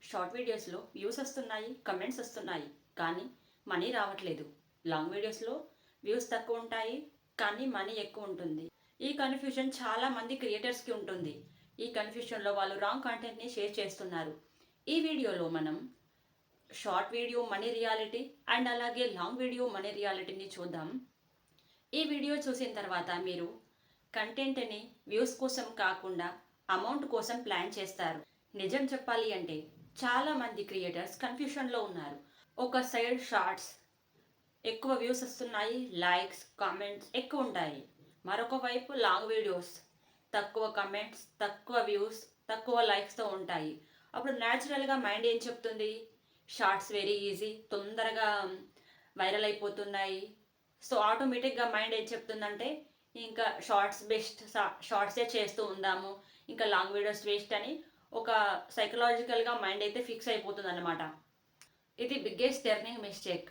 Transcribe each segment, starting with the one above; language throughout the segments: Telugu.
షార్ట్ వీడియోస్లో వ్యూస్ వస్తున్నాయి, కమెంట్స్ వస్తున్నాయి, కానీ మనీ రావట్లేదు. లాంగ్ వీడియోస్లో వ్యూస్ తక్కువ ఉంటాయి, కానీ మనీ ఎక్కువ ఉంటుంది. ఈ కన్ఫ్యూజన్ చాలా మంది క్రియేటర్స్కి ఉంటుంది. ఈ కన్ఫ్యూజన్లో వాళ్ళు రాంగ్ కంటెంట్ని షేర్ చేస్తున్నారు. ఈ వీడియోలో మనం short video money reality and అలాగే లాంగ్ వీడియో మనీ రియాలిటీని చూద్దాం. ఈ వీడియో చూసిన తర్వాత మీరు కంటెంట్ని వ్యూస్ కోసం కాకుండా అమౌంట్ కోసం ప్లాన్ చేస్తారు. నిజం చెప్పాలి అంటే చాలా మంది క్రియేటర్స్ కన్ఫ్యూషన్లో ఉన్నారు. ఒక సైడ్ షార్ట్స్ ఎక్కువ వ్యూస్ వస్తున్నాయి, లైక్స్ కామెంట్స్ ఎక్కువ ఉంటాయి. మరొక వైపు లాంగ్ వీడియోస్ తక్కువ కమెంట్స్, తక్కువ వ్యూస్, తక్కువ లైక్స్తో ఉంటాయి. అప్పుడు న్యాచురల్గా మైండ్ ఏం చెప్తుంది? షార్ట్స్ వెరీ ఈజీ, తొందరగా వైరల్ అయిపోతున్నాయి. సో ఆటోమేటిక్గా మైండ్ ఏం చెప్తుందంటే ఇంకా షార్ట్స్ బెస్ట్, షార్ట్సే చేస్తూ ఉందాము, ఇంకా లాంగ్ వీడియోస్ వేస్ట్ అని ఒక సైకలాజికల్గా మైండ్ అయితే ఫిక్స్ అయిపోతుంది అనమాట. ఇది బిగ్గెస్ట్ టర్నింగ్ మిస్టేక్.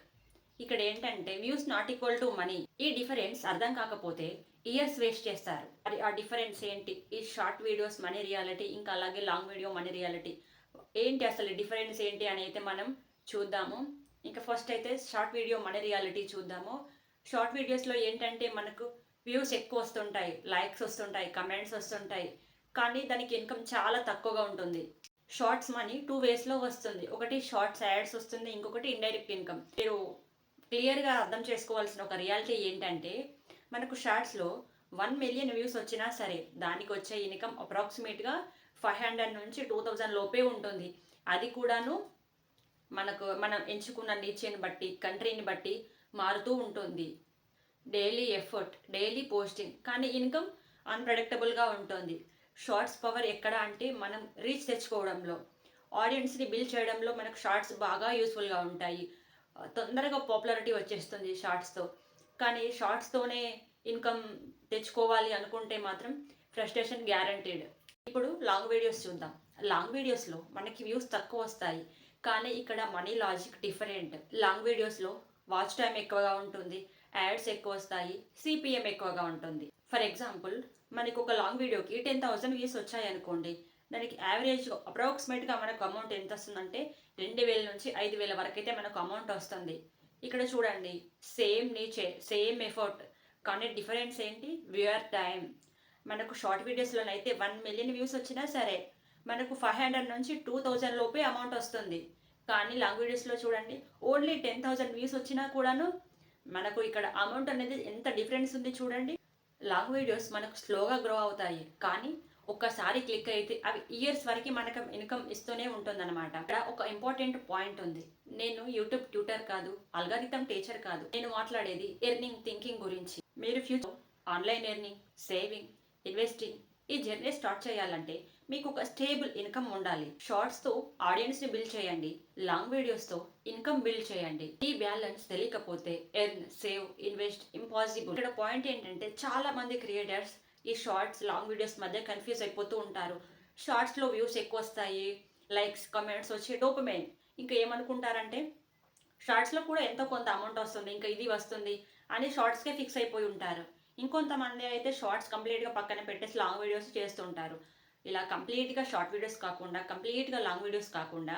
ఇక్కడ ఏంటంటే views not equal to money. ఈ డిఫరెన్స్ అర్థం కాకపోతే ఇయర్స్ వేస్ట్ చేస్తారు. అది ఆ డిఫరెన్స్ ఏంటి? ఈ షార్ట్ వీడియోస్ మనీ రియాలిటీ, ఇంకా అలాగే లాంగ్ వీడియో మనీ రియాలిటీ ఏంటి, అసలు డిఫరెన్స్ ఏంటి అని అయితే మనం చూద్దాము. ఇంకా ఫస్ట్ అయితే షార్ట్ వీడియో మనీ రియాలిటీ చూద్దాము. షార్ట్ వీడియోస్లో ఏంటంటే మనకు వ్యూస్ ఎక్కువ వస్తుంటాయి, లైక్స్ వస్తుంటాయి, కమెంట్స్ వస్తుంటాయి, కానీ దానికి ఇన్కమ్ చాలా తక్కువగా ఉంటుంది. షార్ట్స్ మనీ 2 వేస్లో వస్తుంది. ఒకటి షార్ట్స్ యాడ్స్ వస్తుంది, ఇంకొకటి ఇండైరెక్ట్ ఇన్కమ్. మీరు క్లియర్గా అర్థం చేసుకోవాల్సిన ఒక రియాలిటీ ఏంటంటే మనకు షార్ట్స్లో 1 మిలియన్ వ్యూస్ వచ్చినా సరే దానికి వచ్చే ఇన్కమ్ అప్రాక్సిమేట్గా 500 నుంచి 2000 లోపే ఉంటుంది. అది కూడాను మనం ఎంచుకున్న నీచెని బట్టి, కంట్రీని బట్టి మారుతూ ఉంటుంది. డైలీ ఎఫర్ట్, డైలీ పోస్టింగ్, కానీ ఇన్కమ్ అన్ప్రెడిక్టబుల్గా ఉంటుంది. షార్ట్స్ పవర్ ఎక్కడ అంటే మనం రీచ్ తెచ్చుకోవడంలో, ఆడియన్స్ని బిల్డ్ చేయడంలో మనకు షార్ట్స్ బాగా యూస్ఫుల్గా ఉంటాయి. తొందరగా పాపులారిటీ వచ్చేస్తుంది షార్ట్స్తో. కానీ షార్ట్స్తోనే ఇన్కమ్ తెచ్చుకోవాలి అనుకుంటే మాత్రం ఫ్రస్ట్రేషన్ గ్యారంటీడ్. ఇప్పుడు లాంగ్ వీడియోస్ చూద్దాం. లాంగ్ వీడియోస్లో మనకి వ్యూస్ తక్కువ వస్తాయి, కానీ ఇక్కడ మనీ లాజిక్ డిఫరెంట్. లాంగ్ వీడియోస్లో వాచ్ టైం ఎక్కువగా ఉంటుంది, యాడ్స్ ఎక్కువ వస్తాయి, సిపిఎం ఎక్కువగా ఉంటుంది. ఫర్ ఎగ్జాంపుల్ మనకు ఒక లాంగ్ వీడియోకి 10,000 వ్యూస్ వచ్చాయి అనుకోండి, దానికి యావరేజ్ అప్రాక్సిమేట్గా మనకు అమౌంట్ ఎంత వస్తుందంటే 2,000 నుంచి 5,000 వరకు అయితే మనకు అమౌంట్ వస్తుంది. ఇక్కడ చూడండి, సేమ్ నేచర్, సేమ్ ఎఫర్ట్, కానీ డిఫరెన్స్ ఏంటి? Viewer time. మనకు షార్ట్ వీడియోస్లోనైతే 1 మిలియన్ వ్యూస్ వచ్చినా సరే మనకు 500 నుంచి 2000 లోపే అమౌంట్ వస్తుంది. కానీ లాంగ్ వీడియోస్లో చూడండి, ఓన్లీ 10,000 వ్యూస్ వచ్చినా కూడాను మనకు ఇక్కడ అమౌంట్ అనేది ఎంత డిఫరెన్స్ ఉంది చూడండి. లాంగ్ వీడియోస్ మనకు స్లోగా గ్రో అవుతాయి, కానీ ఒక్కసారి క్లిక్ అయితే అవి ఇయర్స్ వరకు మనకు ఇన్కమ్ ఇస్తూనే ఉంటుందన్నమాట. ఇక్కడ ఒక ఇంపార్టెంట్ పాయింట్ ఉంది. నేను యూట్యూబ్ ట్యూటర్ కాదు, అల్గారిథం టీచర్ కాదు. నేను మాట్లాడేది ఎర్నింగ్ థింకింగ్ గురించి. మీరు future online earning, saving, investing ఈ జర్నీ స్టార్ట్ చేయాలంటే మీకు ఒక స్టేబుల్ ఇన్కమ్ ఉండాలి. షార్ట్స్తో ఆడియన్స్ని బిల్డ్ చేయండి, లాంగ్ వీడియోస్తో ఇన్కమ్ బిల్డ్ చేయండి. ఈ బ్యాలెన్స్ తెలియకపోతే ఎర్న్, సేవ్, ఇన్వెస్ట్ ఇంపాసిబుల్. ఇక్కడ పాయింట్ ఏంటంటే చాలా మంది క్రియేటర్స్ ఈ షార్ట్స్, లాంగ్ వీడియోస్ మధ్య కన్ఫ్యూజ్ అయిపోతూ ఉంటారు. షార్ట్స్లో వ్యూస్ ఎక్కువ వస్తాయి, లైక్స్, కమెంట్స్ వచ్చి డోపమైన్, ఇంకా ఏమనుకుంటారంటే షార్ట్స్లో కూడా ఎంతో కొంత అమౌంట్ వస్తుంది, ఇంకా ఇది వస్తుంది అని షార్ట్స్కే ఫిక్స్ అయిపోయి ఉంటారు. ఇంకొంతమంది అయితే షార్ట్స్ కంప్లీట్గా పక్కన పెట్టేసి లాంగ్ వీడియోస్ చేస్తుంటారు. ఇలా కంప్లీట్గా షార్ట్ వీడియోస్ కాకుండా, కంప్లీట్గా లాంగ్ వీడియోస్ కాకుండా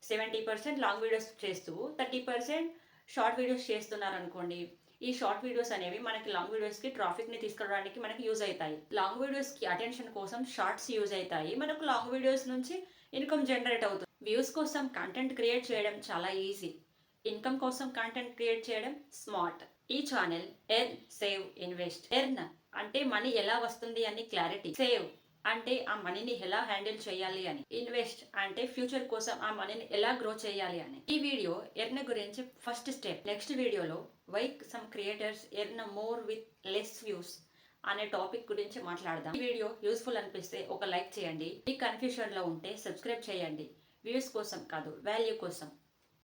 70% లాంగ్ వీడియోస్ చేస్తూ 30% షార్ట్ వీడియోస్ చేస్తున్నారు అనుకోండి. ఈ షార్ట్ వీడియోస్ అనేవి మనకి లాంగ్ వీడియోస్కి ట్రాఫిక్ని తీసుకురావడానికి మనకి యూజ్ అవుతాయి. లాంగ్ వీడియోస్కి అటెన్షన్ కోసం షార్ట్స్ యూజ్ అవుతాయి. మనకు లాంగ్ వీడియోస్ నుంచి ఇన్కమ్ జనరేట్ అవుతుంది. వ్యూస్ కోసం కంటెంట్ క్రియేట్ చేయడం చాలా ఈజీ, ఇన్కమ్ కోసం కంటెంట్ క్రియేట్ చేయడం స్మార్ట్. ఈ channel earn, save, invest. Earn అంటే మనీ ఎలా వస్తుంది అని క్లారిటీ, సేవ్ అంటే ఆ మనీని ఎలా హ్యాండిల్ చేయాలి అని, ఇన్వెస్ట్ అంటే ఫ్యూచర్ కోసం ఆ మనీని ఎలా గ్రో చేయాలి అని. ఈ వీడియో ఎర్న్ గురించి ఫస్ట్ స్టెప్. నెక్స్ట్ వీడియోలో why some creators earn more with less views అనే టాపిక్ గురించి మాట్లాడదాం. ఈ వీడియో యూస్ఫుల్ అనిపిస్తే ఒక లైక్ చేయండి. ఈ కన్ఫ్యూషన్లో ఉంటే సబ్స్క్రైబ్ చేయండి. వ్యూస్ కోసం కాదు, వాల్యూ కోసం.